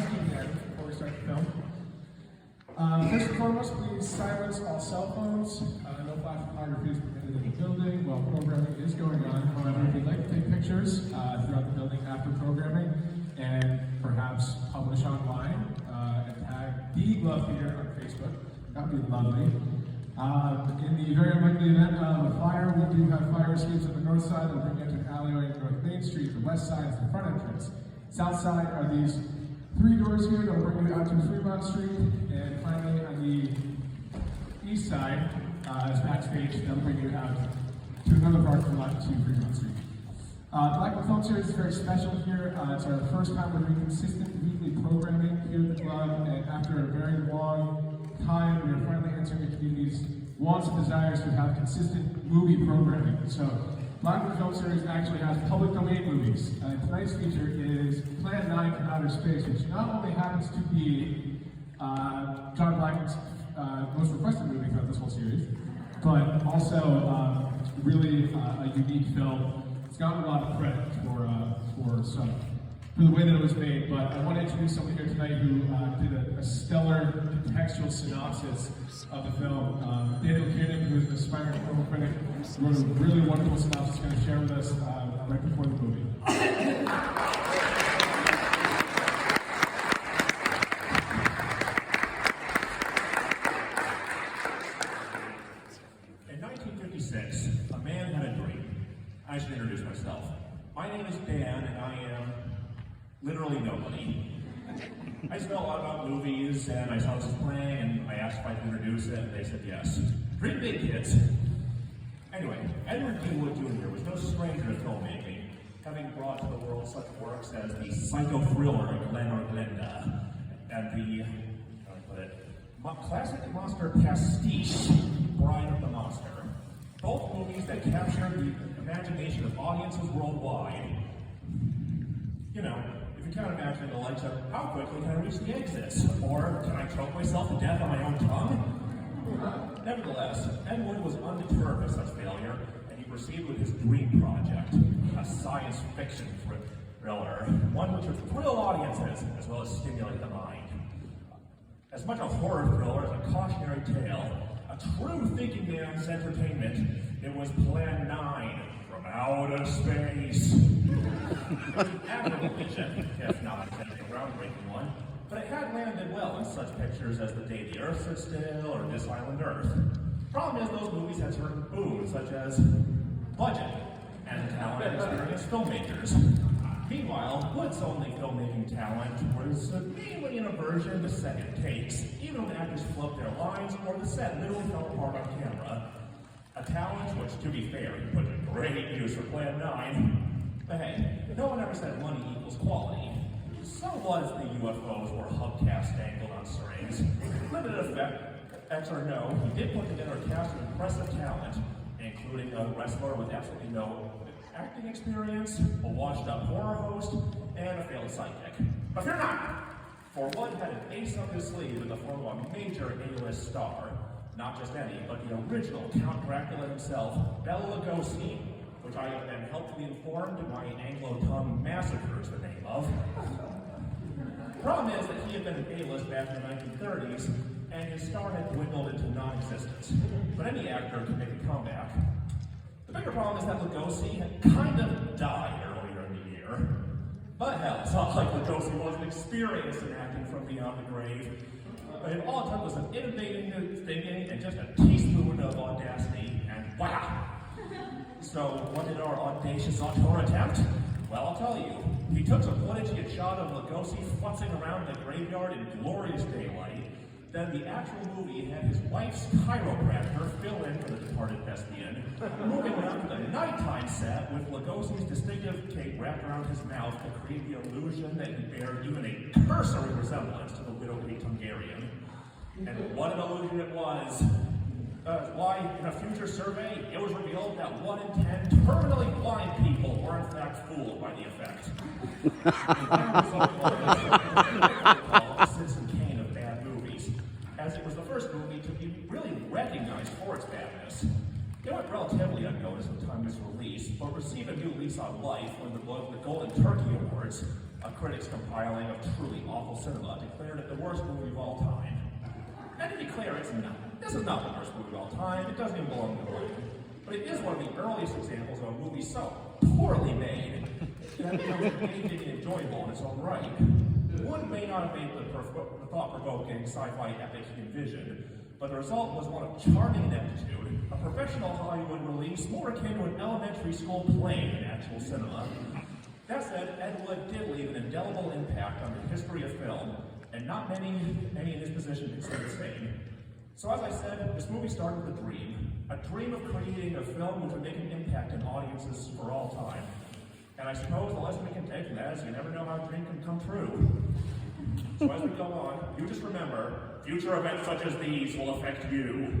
housekeeping items before we start the film. First and foremost, please silence all cell phones. No flash photography is permitted in the building while programming is going on. However, if you'd like to take pictures throughout the building after programming and perhaps publish online and tag The Glove Theater on Facebook, that would be lovely. In the very unlikely event of a fire, we do have fire escapes on the north side that will bring you to an alleyway on North Main Street. The west side is the front entrance. South side are these 3 doors here that will bring you out to Fremont Street. And finally, on the east side is backstage that will bring you out to another parking lot to Fremont Street. The Blackwood Film Series is very special here. It's our first time we're doing consistent weekly programming here at the club, and after a very long time, we are finally answering the community's wants and desires to have consistent movie programming. So, Blackwood Film Series actually has public domain movies. Tonight's feature is Plan 9 from Outer Space, which not only happens to be John Blackman's most requested movie throughout this whole series, but also really a unique film. It's gotten a lot of credit for the way that it was made, but I want to introduce someone here tonight who did a stellar contextual synopsis of the film. Daniel Kiernan, who is an aspiring film critic, wrote a really wonderful synopsis going to share with us right before the movie. In 1956, a man had a dream. I should introduce myself. My name is Dan, and I am literally nobody. I just know a lot about movies, and I saw this playing, and I asked if I could introduce it, and they said yes. Dream big, kids. Anyway, Edward D. Wood Jr. was no stranger to filmmaking, having brought to the world such works as the psycho-thriller Glen or Glenda, and the, how do I put it, classic monster pastiche, Bride of the Monster. Both movies that captured the imagination of audiences worldwide. You know, if you can't imagine the likes of how quickly can I reach the exits, or can I choke myself to death on my own tongue? Nevertheless, Ed Wood was undeterred by such failure, and he proceeded with his dream project, a science fiction thriller, one which would thrill audiences as well as stimulate the mind. As much a horror thriller as a cautionary tale, a true thinking man's entertainment, it was Plan 9 from Outer Space. Admirable vision, if not a groundbreaking one, but it had landed well in such pictures as The Day the Earth Stood Still or This Island Earth. Problem is, those movies had certain boons, such as budget and talented, experienced filmmakers. Meanwhile, Wood's only filmmaking talent was mainly an aversion to second takes, even when actors flubbed their lines or the set literally fell apart on camera. A talent which, to be fair, he put to great use for Plan 9. But hey, no one ever said money equals quality. So was the UFOs or hubcast dangled on strings. Limited effects or no, he did put together a cast of impressive talent, including a wrestler with absolutely no acting experience, a washed-up horror host, and a failed psychic. But fear not, for Wood had an ace up his sleeve in the form of a major A-list star. Not just any, but the original Count Dracula himself, Bela Lugosi, which I have been helpfully informed my Anglo-tongue massacre is the name of. Problem is that he had been an A-list back in the 1930s, and his star had dwindled into non-existence. But any actor can make a comeback. The bigger problem is that Lugosi had kind of died earlier in the year. But hell, it's not like Lugosi wasn't experienced in acting from beyond the grave. But all it took was an innovative new thinking and just a teaspoon of audacity, and wow! So, what did our audacious auteur attempt? Well, I'll tell you. He took some footage he had shot of Lugosi futzing around the graveyard in glorious daylight. Then the actual movie had his wife's chiropractor fill in for the departed thespian, moving on to the nighttime set with Lugosi's distinctive cape wrapped around his mouth to create the illusion that he bared even a cursory resemblance to the widow Hungarian. And what an illusion it was. Why, in a future survey, it was revealed that 1 in 10 terminally blind people were in fact fooled by the effect. The Citizen Kane of bad movies, as it was the first movie to be really recognized for its badness. It went relatively unnoticed at the time of its release, but received a new lease on life when the Golden Turkey Awards, a critics compiling of truly awful cinema declared it the worst movie of all time. And to be clear, it's not. This is not the worst movie of all time. It doesn't even belong in the lane. But it is one of the earliest examples of a movie so poorly made that it becomes anything enjoyable in its own right. Wood may not have made the thought-provoking sci-fi epic he envisioned, but the result was one of charming ineptitude, a professional Hollywood release more akin to an elementary school play than actual cinema. That said, Ed Wood did leave an indelible impact on the history of film, and not many in his position can say the same. So as I said, this movie started with a dream of creating a film which would make an impact on audiences for all time. And I suppose the lesson we can take from that is you never know how a dream can come true. So as we go on, you just remember, future events such as these will affect you.